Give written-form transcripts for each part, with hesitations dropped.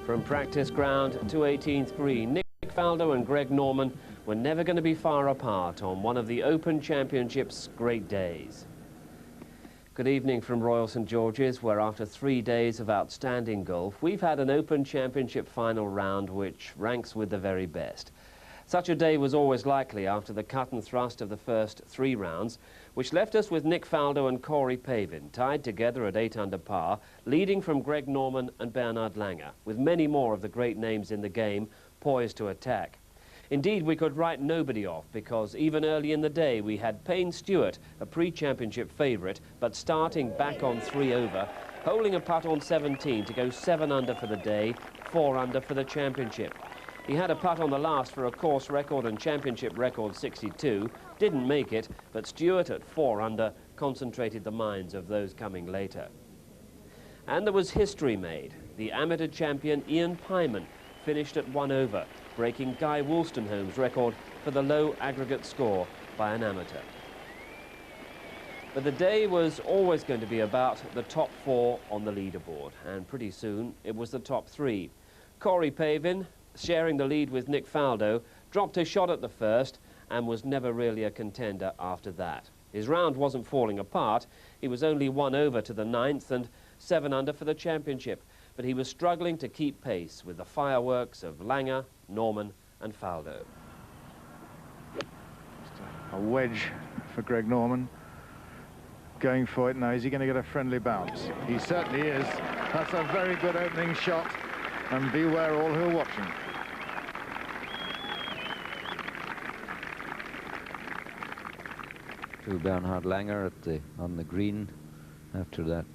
From practice ground to 18th green, N Faldo and G Norman were never going to be far apart on one of the Open Championship's great days. Good evening from Royal St George's, where after 3 days of outstanding golf, we've had an Open Championship final round which ranks with the very best. Such a day was always likely after the cut and thrust of the first 3 rounds, which left us with N Faldo and Corey Pavin tied together at 8 under par, leading from G Norman and Bernard Langer, with many more of the great names in the game poised to attack. Indeed, we could write nobody off, because even early in the day we had Payne Stewart, a pre-championship favourite, but starting back on 3 over, holding a putt on 17 to go 7 under for the day, 4 under for the championship. He had a putt on the last for a course record and championship record 62, didn't make it, but Stewart at 4 under concentrated the minds of those coming later. And there was history made. The amateur champion Ian Pyman finished at 1 over, breaking Guy Wolstenholme's record for the low aggregate score by an amateur. But the day was always going to be about the top 4 on the leaderboard, and pretty soon it was the top 3. Corey Pavin, sharing the lead with N Faldo, dropped his shot at the first and was never really a contender after that. His round wasn't falling apart. He was only 1 over to the 9th and 7 under for the championship, but he was struggling to keep pace with the fireworks of Langer, Norman and Faldo. A wedge for G Norman. Going for it now. Is he going to get a friendly bounce? He certainly is. That's a very good opening shot, and beware all who are watching. To Bernhard Langer on the green after that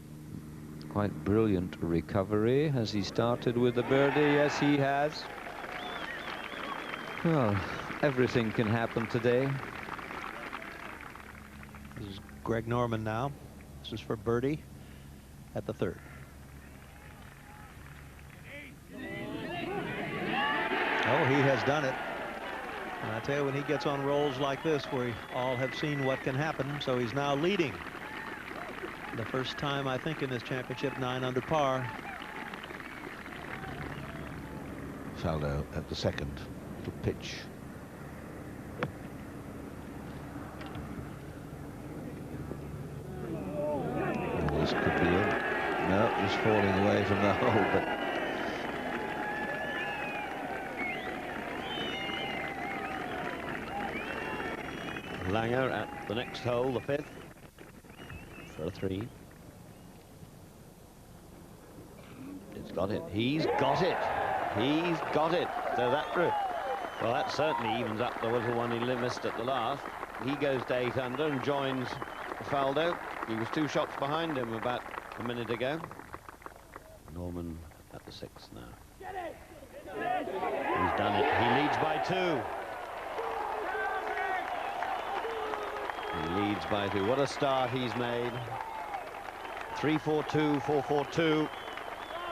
quite brilliant recovery. Has he started with the birdie? Yes, he has. Well, everything can happen today. This is G Norman now. This is for birdie at the 3rd. Oh, he has done it. And I tell you, when he gets on rolls like this, we all have seen what can happen, so he's now leading. The first time, I think, in this championship, 9 under par. Faldo at the 2nd. Little pitch. Oh, this could be it. No, he's falling away from the hole, but Langer at the next hole, the 5th, for a 3. It's got it. He's got it. He's got it. So well, that certainly evens up the little one he missed at the last. He goes to 8 under and joins Faldo. He was 2 shots behind him about a minute ago. Norman at the 6th now. He's done it. He leads by 2. He leads by 2. What a start he's made. 3-4-2, 4-4-2.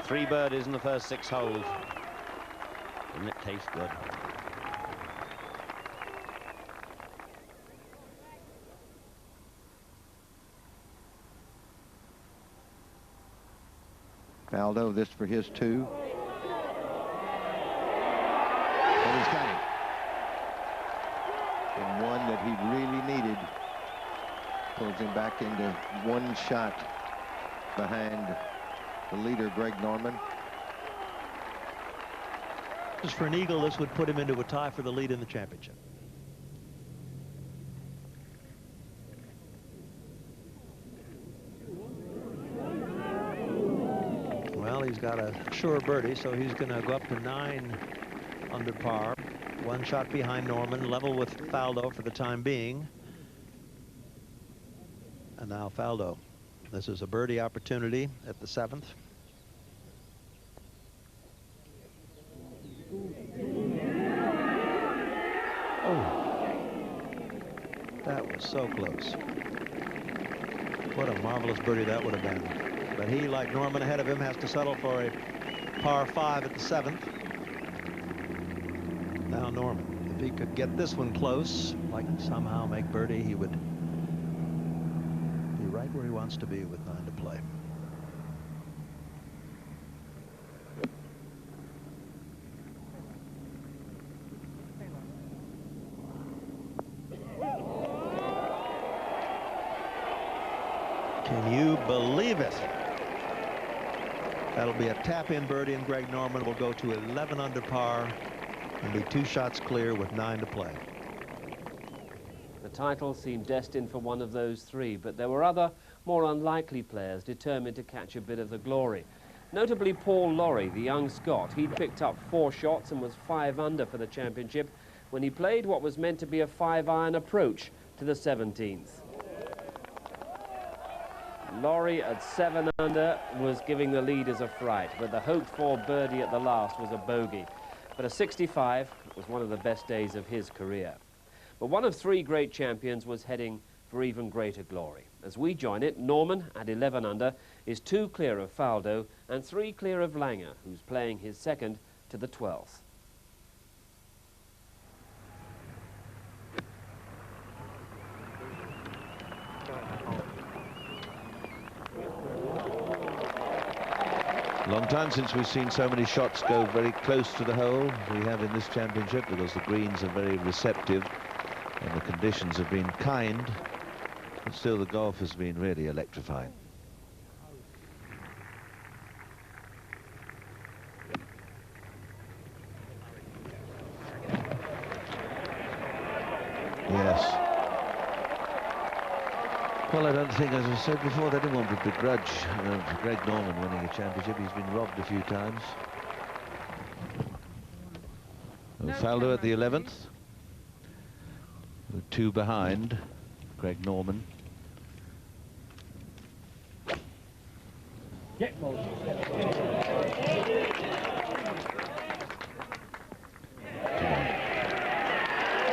3 birdies in the first 6 holes. Doesn't it taste good? Faldo, this for his 2. And he's got it. And one that he really needed. Pulls him back into 1 shot behind the leader, G Norman. Just for an eagle, this would put him into a tie for the lead in the championship. Well, he's got a sure birdie, so he's going to go up to 9 under par. 1 shot behind Norman, level with Faldo for the time being. And now Faldo. This is a birdie opportunity at the 7th. Oh, that was so close. What a marvelous birdie that would have been. But he, like Norman ahead of him, has to settle for a par 5 at the 7th. Now Norman, if he could get this one close, like somehow make birdie, he would be right where he wants to be with 9 to play. Can you believe it? That'll be a tap-in birdie, and Greg Norman will go to 11 under par and be 2 shots clear with 9 to play. The title seemed destined for one of those 3, but there were other, more unlikely players determined to catch a bit of the glory. Notably Paul Lawrie, the young Scot. He'd picked up 4 shots and was 5 under for the championship when he played what was meant to be a 5-iron approach to the 17th. Lawrie at 7 under was giving the leaders a fright, but the hoped-for birdie at the last was a bogey. But a 65 was one of the best days of his career. But one of 3 great champions was heading for even greater glory. As we join it, Norman at 11 under is 2 clear of Faldo and 3 clear of Langer, who's playing his second to the 12th. Long time since we've seen so many shots go very close to the hole as we have in this championship, because the greens are very receptive and the conditions have been kind, but still the golf has been really electrifying. Yes. Well, I don't think, as I said before, that anyone would begrudge Greg Norman winning a championship. He's been robbed a few times. Faldo at the 11th, with 2 behind Greg Norman.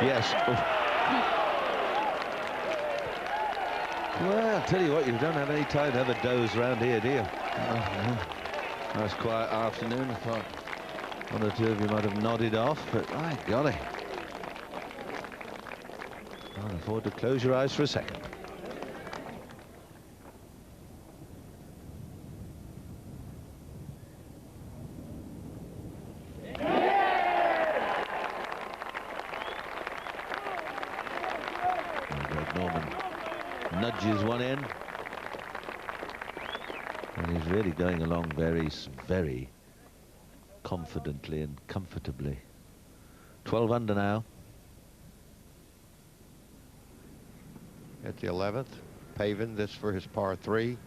Yes. Oh. Well, I'll tell you what, you don't have any time to have a doze around here, do you? Nice quiet afternoon. I thought 1 or 2 of you might have nodded off, but my golly. Can't afford to close your eyes for a second. Greg Norman nudges one in, and he's really going along very, very confidently and comfortably. 12 under now. At the 11th, Pavin, this for his par 3.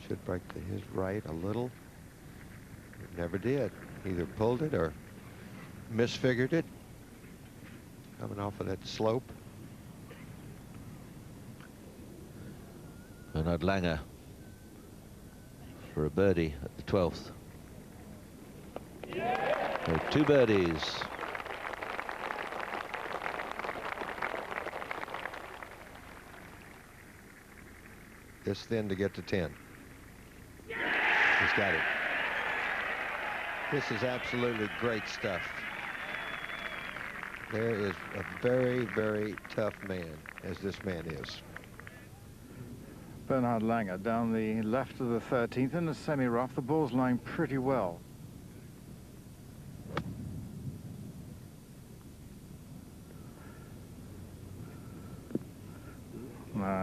Should break to his right a little. It never did. Either pulled it or misfigured it. Coming off of that slope. Bernard Langer for a birdie at the 12th. So 2 birdies. This then to get to 10. He's got it. This is absolutely great stuff. There is a very, very tough man, as this man is. Bernard Langer down the left of the 13th in the semi-rough. The ball's lying pretty well.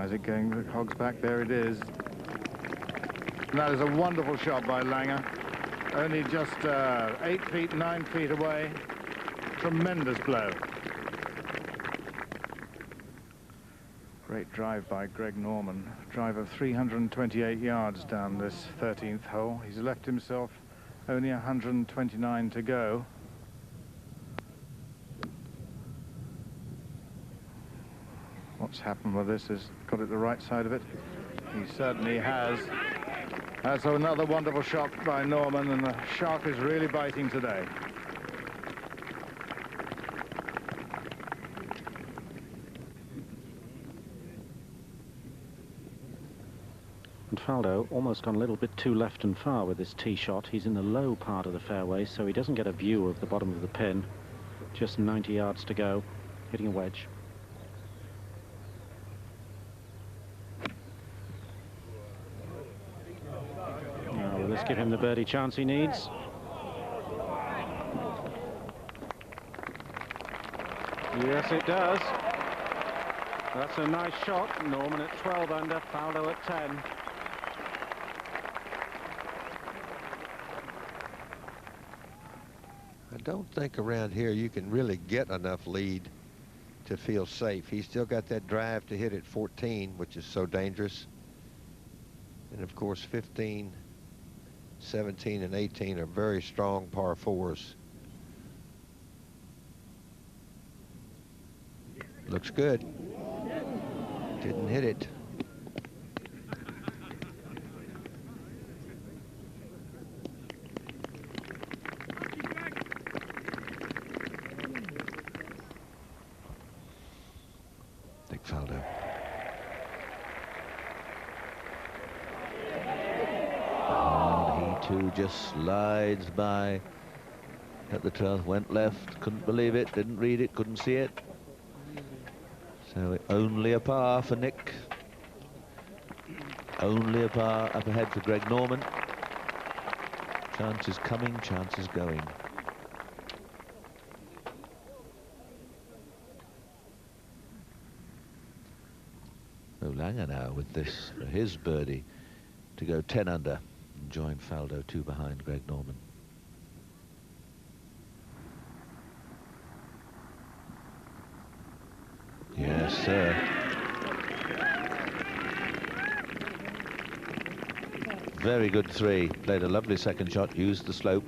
Is it going the hogs back? There it is. And that is a wonderful shot by Langer. Only just 8 feet, 9 feet away. Tremendous blow. Great drive by Greg Norman. Drive of 328 yards down this 13th hole. He's left himself only 129 to go. What's happened with this is got it the right side of it. He certainly has. That's another wonderful shot by Norman, and the shark is really biting today. And Faldo almost gone a little bit too left and far with this tee shot. He's in the low part of the fairway, so he doesn't get a view of the bottom of the pin. Just 90 yards to go, hitting a wedge. Now, let's give him the birdie chance he needs. Yes, it does. That's a nice shot. Norman at 12 under, Faldo at 10. I don't think around here you can really get enough lead to feel safe. He's still got that drive to hit at 14, which is so dangerous. And of course, 15, 17, and 18 are very strong par fours. Looks good. Didn't hit it. Nick Faldo. And he too just slides by at the 12th, went left, couldn't believe it, didn't read it, couldn't see it. So only a par for Nick. Only a par up ahead for Greg Norman. Chances coming, chances going. So Langer now with this for his birdie to go 10 under and join Faldo 2 behind Greg Norman. Yes, sir. Very good 3. Played a lovely second shot, used the slope.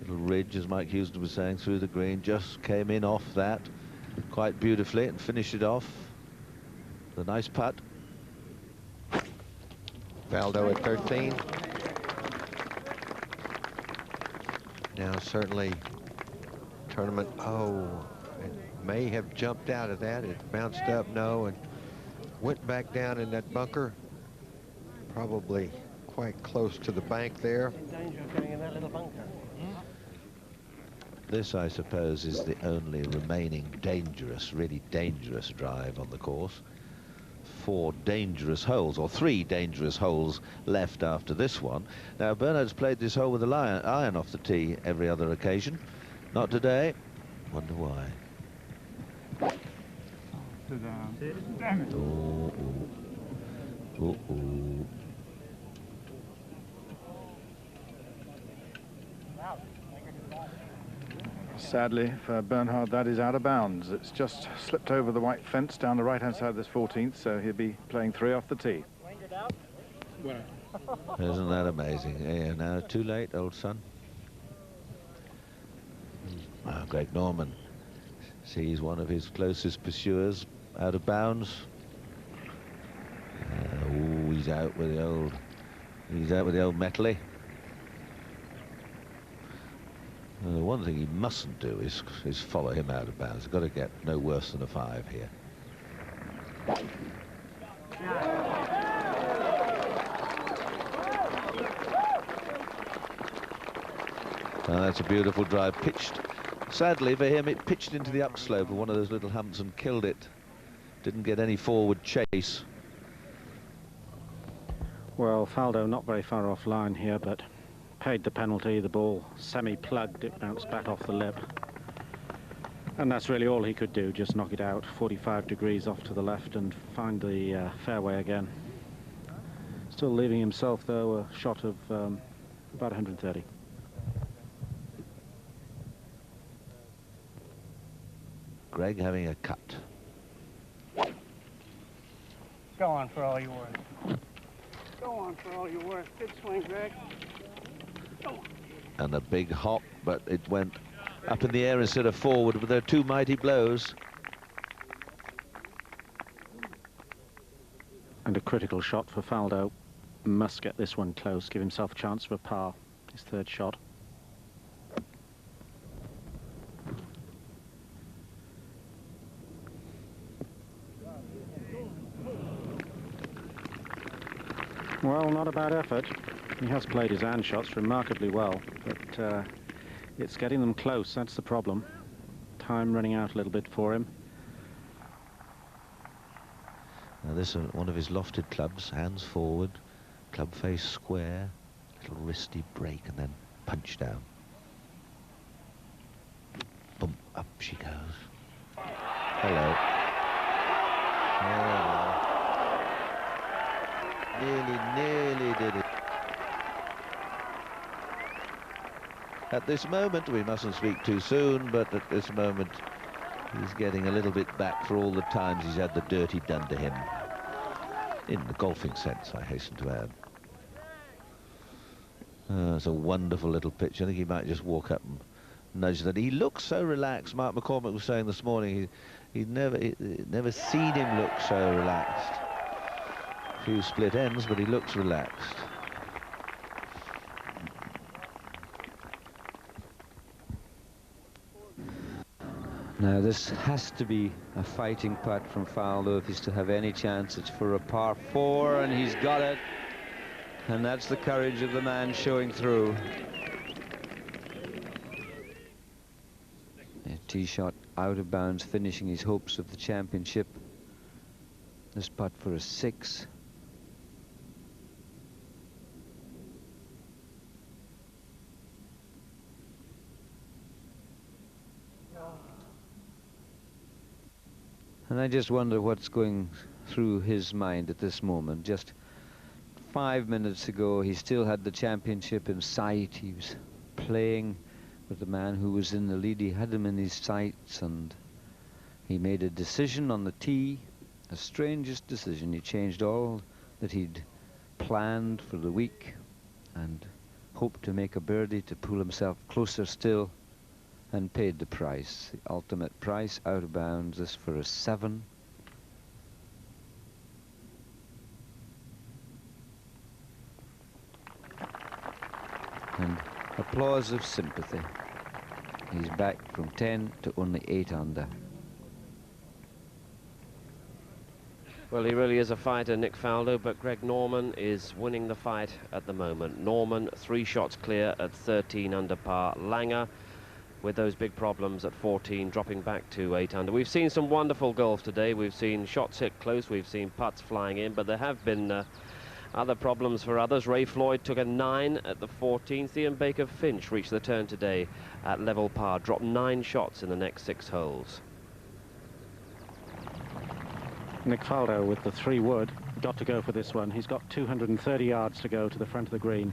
Little ridge, as Mike Houston was saying, through the green. Just came in off that quite beautifully and finished it off. The nice putt. Faldo at 13. Now certainly tournament, it may have jumped out of that. It bounced up, no, and went back down in that bunker. Probably quite close to the bank there. In danger of going in that little bunker. This, I suppose, is the only remaining dangerous, really dangerous drive on the course. 4 dangerous holes, or 3 dangerous holes left after this one. Now, Bernard's played this hole with a iron off the tee every other occasion. Not today. Wonder why. Damn it. Sadly for Bernhard, that is out of bounds. It's just slipped over the white fence down the right-hand side of this 14th, so he'll be playing 3 off the tee. Isn't that amazing? Yeah, now too late, old son. Greg Norman sees one of his closest pursuers out of bounds. He's out with the old. He's out with the old metally. The one thing he mustn't do is follow him out of bounds. He's got to get no worse than a 5 here. That's a beautiful drive, pitched. Sadly for him, it pitched into the upslope of one of those little humps and killed it. Didn't get any forward chase. Well, Faldo not very far off line here, but paid the penalty. The ball semi-plugged, it bounced back off the lip. And that's really all he could do, just knock it out 45 degrees off to the left and find the fairway again. Still leaving himself, though, a shot of about 130. Greg having a cut. Go on for all you're worth. Go on for all you're worth. Good swing, Greg. Go on. And a big hop, but it went up in the air instead of forward, but there are 2 mighty blows. And a critical shot for Faldo. Must get this one close, give himself a chance for a par. His 3rd shot. Well, not a bad effort. He has played his hand shots remarkably well, but it's getting them close. That's the problem. Time running out a little bit for him. Now this is one of his lofted clubs, hands forward, club face square, little wristy break and then punch down. Boom, up she goes. Hello. Oh. Nearly did it. At this moment, we mustn't speak too soon, but at this moment, he's getting a little bit back for all the times he's had the dirty done to him. In the golfing sense, I hasten to add. It's a wonderful little pitch. I think he might just walk up and nudge that. He looks so relaxed. Mark McCormick was saying this morning he'd never seen him look so relaxed. A few split ends, but he looks relaxed. Now this has to be a fighting putt from Faldo if he's to have any chance. It's for a par 4 and he's got it. And that's the courage of the man showing through. A tee shot out of bounds, finishing his hopes of the championship. This putt for a 6. And I just wonder what's going through his mind at this moment. Just 5 minutes ago, he still had the championship in sight. He was playing with the man who was in the lead. He had him in his sights, and he made a decision on the tee, the strangest decision. He changed all that he'd planned for the week and hoped to make a birdie to pull himself closer still, and paid the price, the ultimate price, out of bounds. This for a 7. And applause of sympathy. He's back from 10 to only 8 under. Well, he really is a fighter, Nick Faldo, but Greg Norman is winning the fight at the moment. Norman 3 shots clear at 13 under par. Langer, with those big problems at 14, dropping back to 8 under. We've seen some wonderful golf today. We've seen shots hit close, we've seen putts flying in, but there have been other problems for others. Ray Floyd took a 9 at the 14th. Ian Baker Finch reached the turn today at level par, dropped 9 shots in the next 6 holes. Nick Faldo with the 3-wood, got to go for this one. He's got 230 yards to go to the front of the green.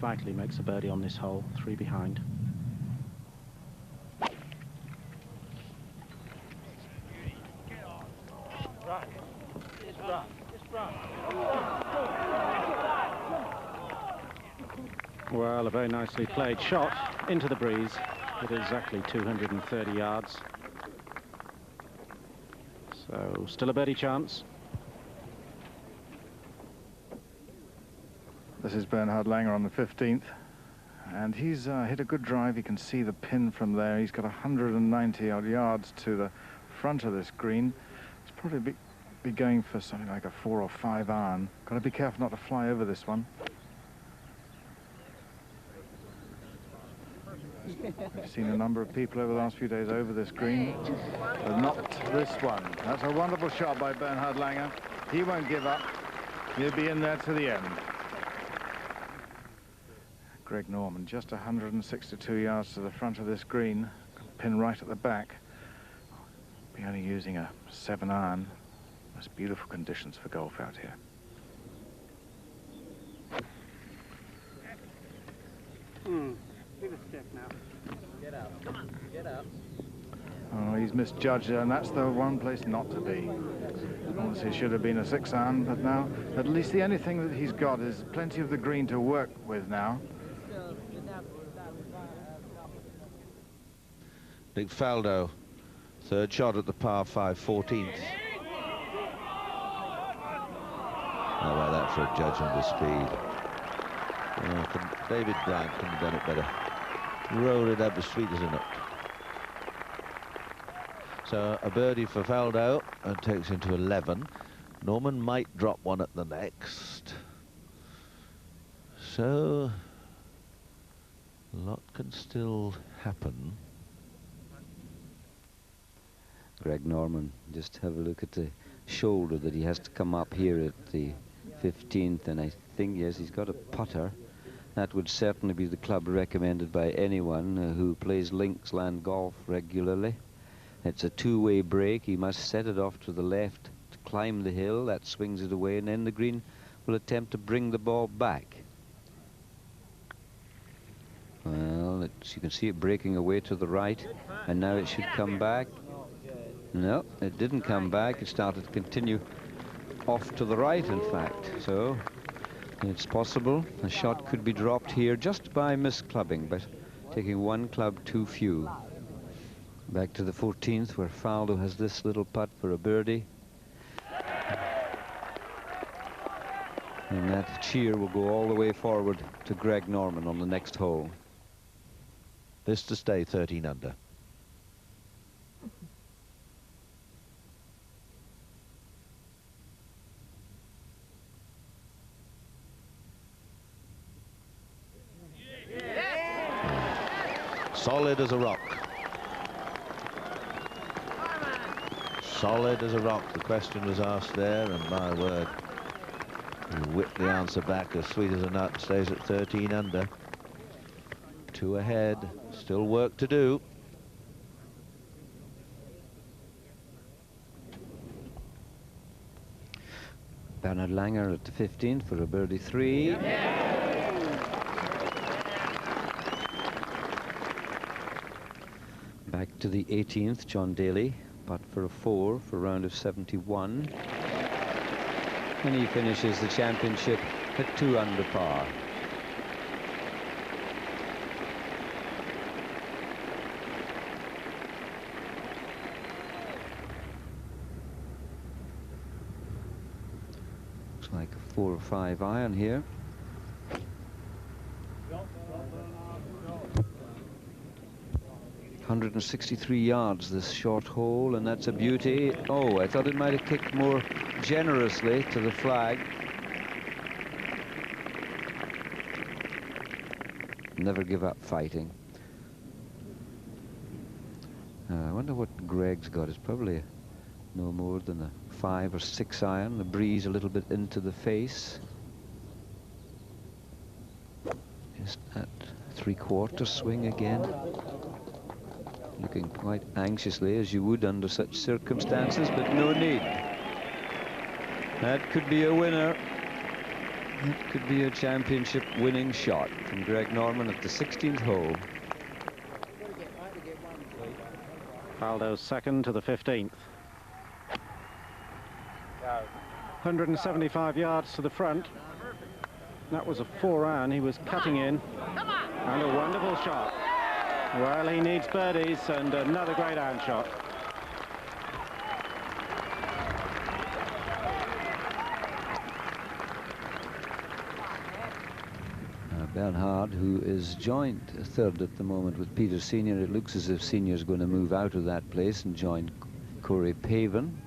Vitally makes a birdie on this hole, 3 behind. Well, a very nicely played shot into the breeze at exactly 230 yards. So still a birdie chance. This is Bernhard Langer on the 15th, and he's hit a good drive. You can see the pin from there. He's got 190 odd yards to the front of this green. It's probably be going for something like a 4 or 5 iron. Got to be careful not to fly over this one. I've seen a number of people over the last few days over this green, but not this one. That's a wonderful shot by Bernhard Langer. He won't give up. He'll be in there to the end. Greg Norman, just 162 yards to the front of this green, pin right at the back. Be only using a 7 iron. That's beautiful conditions for golf out here. Give a stick now. Get out. Come on, get out. Oh, he's misjudged, and that's the one place not to be. Obviously, it should have been a 6 iron, but now, at least the only thing that he's got is plenty of the green to work with now. Nick Faldo, 3rd shot at the par 5, 14th. How about that for a judge under speed? David Bryant couldn't have done it better. Roll it up as sweet as a nut. So a birdie for Faldo and takes him to 11. Norman might drop one at the next. So, a lot can still happen. Greg Norman, just have a look at the shoulder that he has to come up here at the 15th, and I think, yes, he's got a putter. That would certainly be the club recommended by anyone who plays linksland golf regularly. It's a two-way break. He must set it off to the left to climb the hill. That swings it away, and then the green will attempt to bring the ball back. Well, you can see it breaking away to the right, and now it should come back. No, it didn't come back. It started to continue off to the right, in fact. So it's possible a shot could be dropped here just by misclubbing, but taking one club too few. Back to the 14th, where Faldo has this little putt for a birdie. And that cheer will go all the way forward to Greg Norman on the next hole. This to stay 13 under. Solid as a rock. Solid as a rock. The question was asked there, and my word, he whipped the answer back as sweet as a nut. Stays at 13 under. 2 ahead. Still work to do. Bernard Langer at the 15th for a birdie 3. Back to the 18th, John Daly, putt for a 4 for a round of 71. And he finishes the championship at 2 under par. Looks like a 4 or 5 iron here. .163 yards this short hole, and that's a beauty. Oh, I thought it might have kicked more generously to the flag. Never give up fighting. I wonder what Greg's got. It's probably no more than a 5 or 6 iron. The breeze a little bit into the face. Just at 3/4 swing again. Looking quite anxiously, as you would under such circumstances, but no need. That could be a winner. That could be a championship winning shot from Greg Norman at the 16th hole. Faldo's second to the 15th. 175 yards to the front. That was a 4 iron. He was cutting in. And a wonderful shot. Well, he needs birdies, and another great iron shot. Bernhard, who is joint third at the moment with Peter Senior. It looks as if Senior's going to move out of that place and join Corey Paven.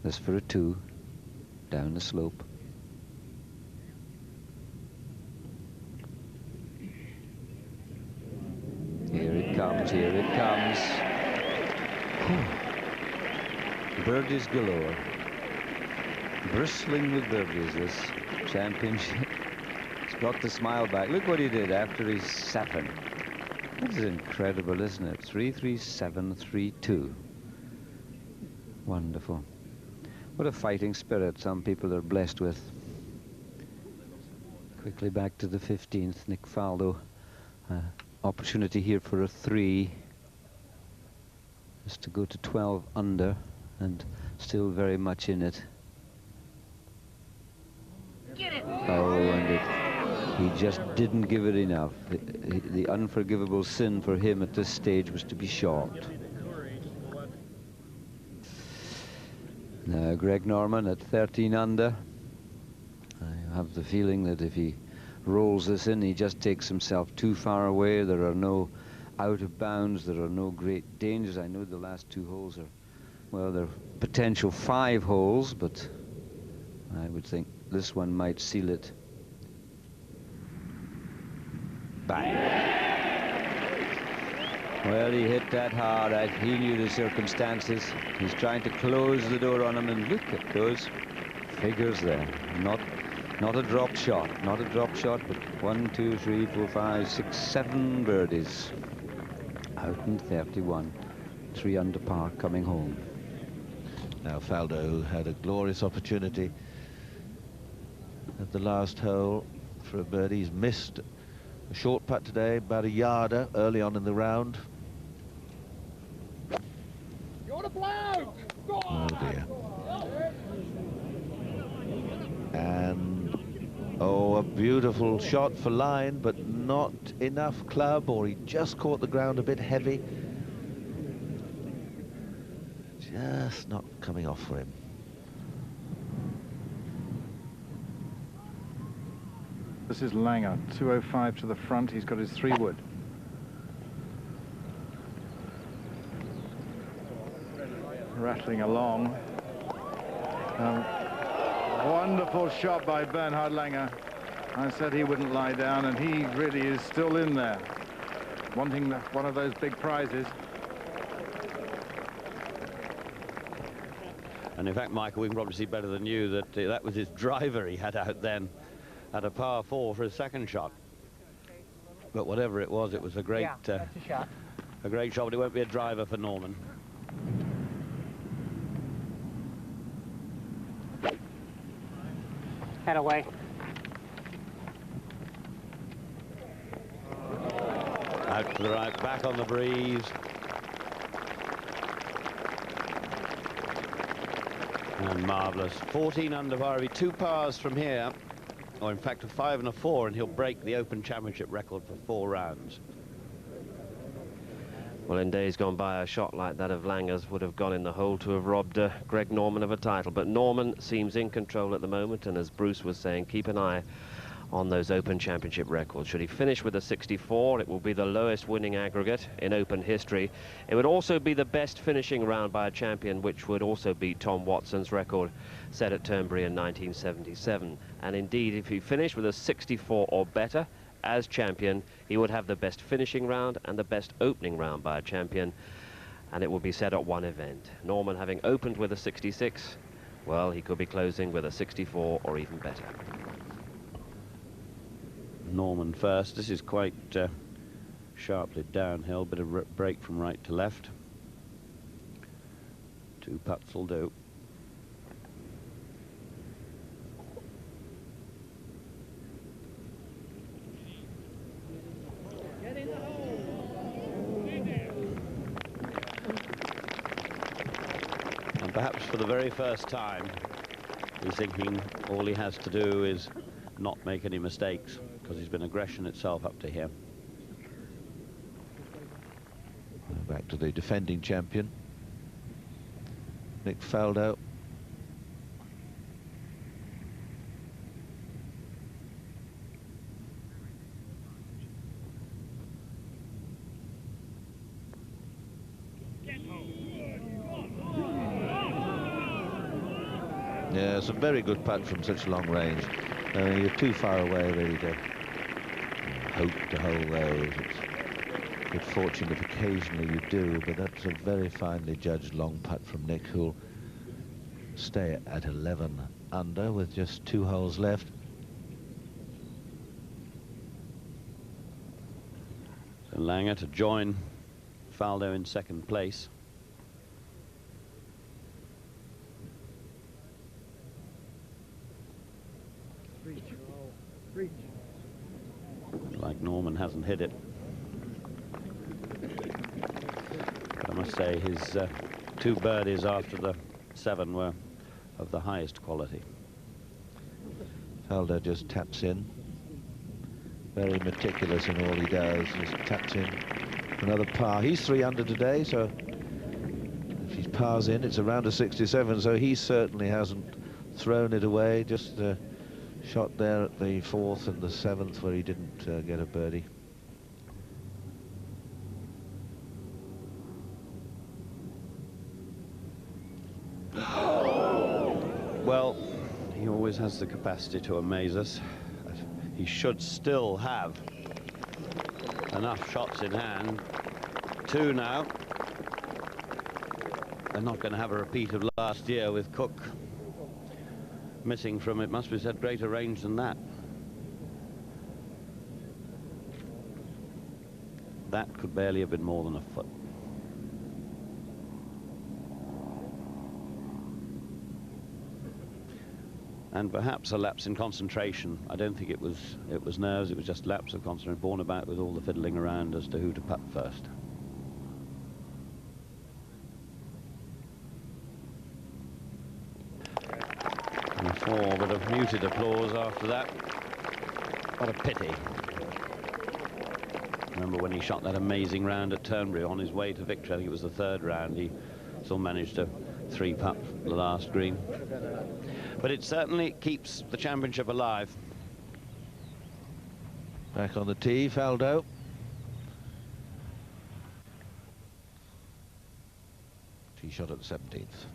This for a 2, down the slope. Here it comes, here it comes. Birdies galore. Bristling with birdies, this championship. He's got the smile back. Look what he did after his 7. This is incredible, isn't it? 3-3-7, 3-2. Wonderful. What a fighting spirit some people are blessed with. Quickly back to the 15th, Nick Faldo. Opportunity here for a 3. Just to go to 12 under, and still very much in it. Get it. Oh, and he just didn't give it enough. The unforgivable sin for him at this stage was to be short. Now Greg Norman at 13 under. I have the feeling that if he rolls this in, he just takes himself too far away. There are no out of bounds. There are no great dangers. I know the last 2 holes are, well, they're potential 5 holes, but I would think this one might seal it back. Well, he hit that hard. He knew the circumstances. He's trying to close the door on him, and look at those figures there. Not a drop shot, not a drop shot, but 1, 2, 3, 4, 5, 6, 7 birdies. Out in 31, 3 under par coming home. Now Faldo had a glorious opportunity at the last hole for a birdie. He's missed a short putt today, about a yarder early on in the round. Oh dear. And oh, a beautiful shot for line, but not enough club, or he just caught the ground a bit heavy. Just not coming off for him. This is Langer, 205 to the front. He's got his 3-wood. Rattling along. Wonderful shot by Bernhard Langer. I said he wouldn't lie down, and he really is still in there, wanting one of those big prizes. And in fact, Michael, we can probably see better than you that that was his driver he had out then at a par 4 for his second shot. But whatever it was a great, that's a shot. a great shot. But it won't be a driver for Norman. Head away. Out to the right, back on the breeze. And marvellous. 14 under par, he'll be 2 pars from here, or in fact a 5 and a 4, and he'll break the Open Championship record for 4 rounds. Well, in days gone by, a shot like that of Langer's would have gone in the hole to have robbed Greg Norman of a title. But Norman seems in control at the moment, and as Bruce was saying, keep an eye on those Open Championship records. Should he finish with a 64, it will be the lowest winning aggregate in Open history. It would also be the best finishing round by a champion, which would also beat Tom Watson's record set at Turnberry in 1977. And indeed, if he finished with a 64 or better as champion, he would have the best finishing round and the best opening round by a champion, and it will be set at one event. Norman, having opened with a 66, well, he could be closing with a 64 or even better. Norman first. This is quite sharply downhill, bit of break from right to left. 2 putts will do. And perhaps for the very first time, he's thinking all he has to do is not make any mistakes, because he's been aggression itself up to here. Back to the defending champion, Nick Faldo. Yeah, it's a very good putt from such long range. You're too far away really to hope to hold those. It's good fortune if occasionally you do, but that's a very finely judged long putt from Nick, who'll stay at 11 under with just 2 holes left. So Langer to join Faldo in second place. Like Norman hasn't hit it. But I must say his 2 birdies after the 7 were of the highest quality. Faldo just taps in. Very meticulous in all he does. Just taps in another par. He's 3 under today, so if he pars in, it's around a 67, so he certainly hasn't thrown it away. Just shot there at the 4th and the 7th where he didn't get a birdie. Well, he always has the capacity to amaze us. He should still have enough shots in hand. 2 now. They're not going to have a repeat of last year with Cook missing from, it must be said, greater range than that. That could barely have been more than a foot. And perhaps a lapse in concentration. I don't think it was nerves, it was just lapse of concentration, borne about with all the fiddling around as to who to putt first. And 4, but of muted applause after that. What a pity. Remember when he shot that amazing round at Turnberry on his way to victory? I think it was the 3rd round. He still managed to 3-putt the last green. But it certainly keeps the championship alive. Back on the tee, Faldo. Tee shot at the 17th.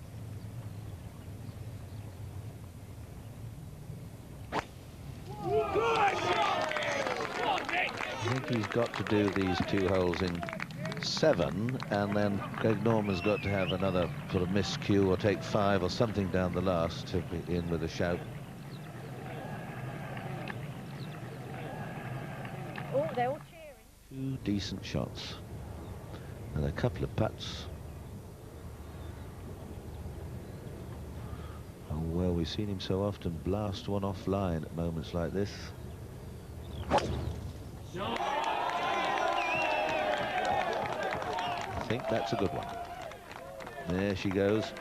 I think he's got to do these 2 holes in 7, and then Greg Norman's got to have another sort of miscue or take 5 or something down the last to be in with a shout. Oh, they're all cheering. 2 decent shots and a couple of putts. Oh well, we've seen him so often blast one offline at moments like this. I think that's a good one. There she goes.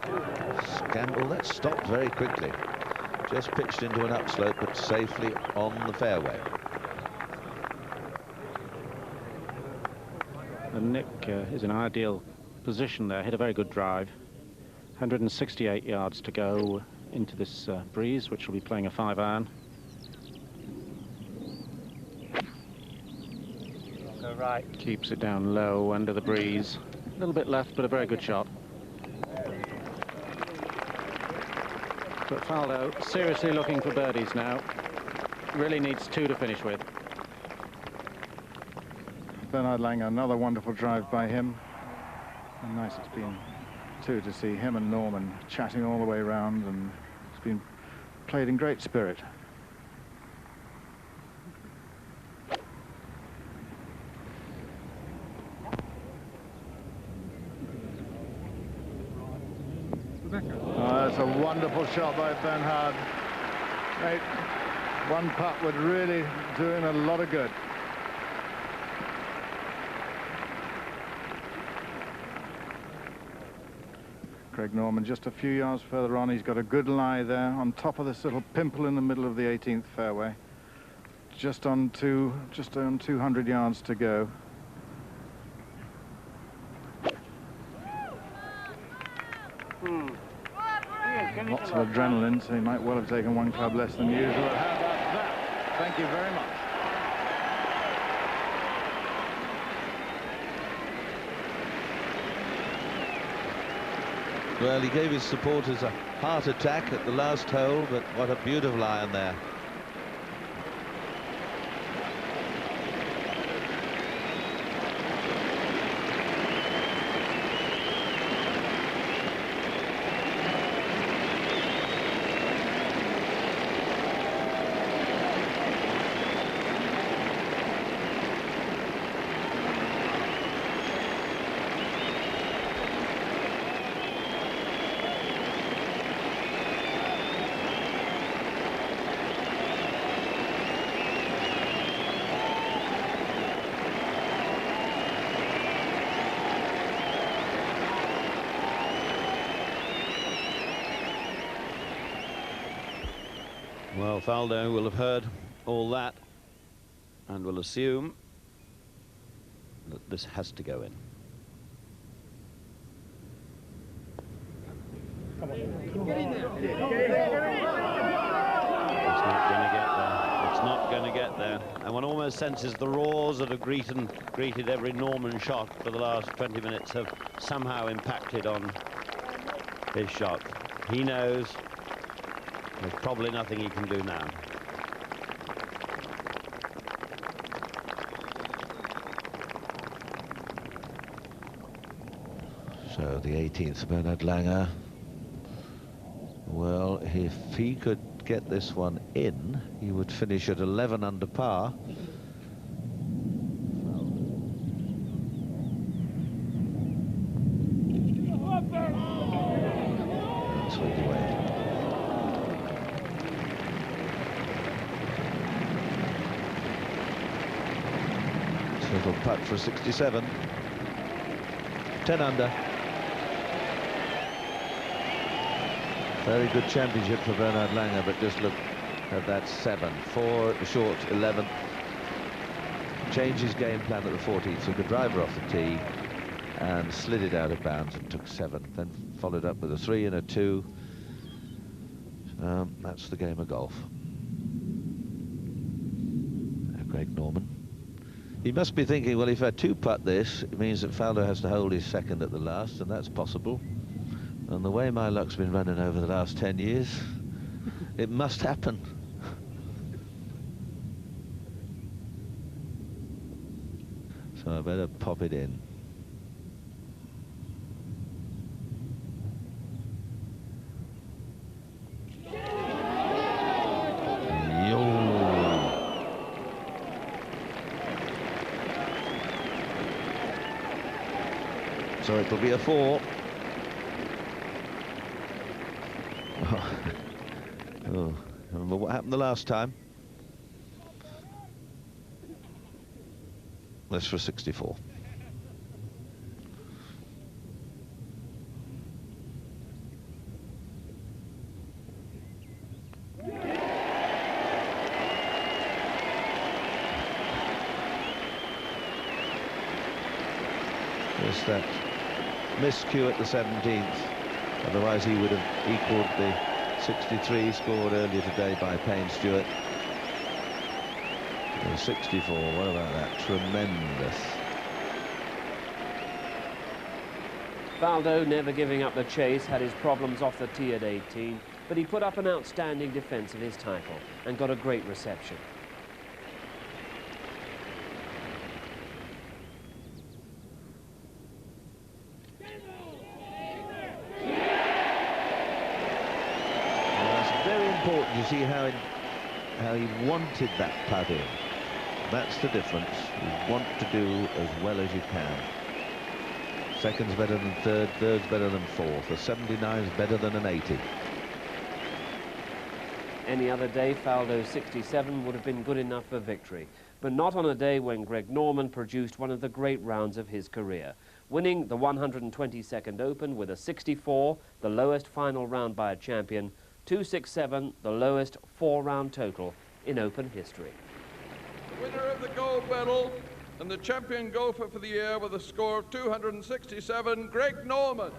Scamble, that stopped very quickly. Just pitched into an upslope, but safely on the fairway. And Nick is in an ideal position there. Hit a very good drive. 168 yards to go into this breeze, which will be playing a 5-iron. Go right. Keeps it down low under the breeze. A little bit left, but a very good shot. But Faldo seriously looking for birdies now. Really needs 2 to finish with. Bernhard Langer, another wonderful drive by him. And nice it's been, too, to see him and Norman chatting all the way around, and it's been played in great spirit. Oh, that's a wonderful shot by Bernhard. Right. 1 putt would really do him a lot of good. Greg Norman just a few yards further on. He's got a good lie there on top of this little pimple in the middle of the 18th fairway. Just on 200 yards to go. Lots of adrenaline, so he might well have taken 1 club less than usual. How about that? Thank you very much. Well, he gave his supporters a heart attack at the last hole, but what a beautiful iron there. Well, Faldo will have heard all that and will assume that this has to go in. It's not going to get there. It's not going to get there. And one almost senses the roars that have greeted every Norman shot for the last 20 minutes have somehow impacted on his shot. He knows there's probably nothing he can do now. So the 18th, Bernhard Langer. Well, if he could get this one in, he would finish at 11 under par. Swings away. Little putt for 67. 10 under. Very good championship for Bernhard Langer, but just look at that 7. 4 at the short 11. Changed his game plan at the 14th, took a driver off the tee and slid it out of bounds and took 7. Then followed up with a 3 and a 2. That's the game of golf. Greg Norman. He must be thinking, well, if I two-putt this, it means that Faldo has to hold his second at the last, and that's possible. And the way my luck's been running over the last 10 years, it must happen. So I better pop it in. So it'll be a 4. Oh, remember what happened the last time? That's for 64. Just that miscue at the 17th. Otherwise he would have equalled the 63 scored earlier today by Payne Stewart. 64, what about that? Tremendous. Faldo, never giving up the chase, had his problems off the tee at 18, but he put up an outstanding defence of his title and got a great reception. Important, you see how he wanted that putt in. That's the difference. You want to do as well as you can. Second's better than third, third's better than fourth. A 79's better than an 80. Any other day, Faldo's 67 would have been good enough for victory, but not on a day when Greg Norman produced one of the great rounds of his career, winning the 122nd Open with a 64, the lowest final round by a champion, 267, the lowest 4-round total in Open history. The winner of the gold medal and the champion golfer for the year with a score of 267, Greg Norman.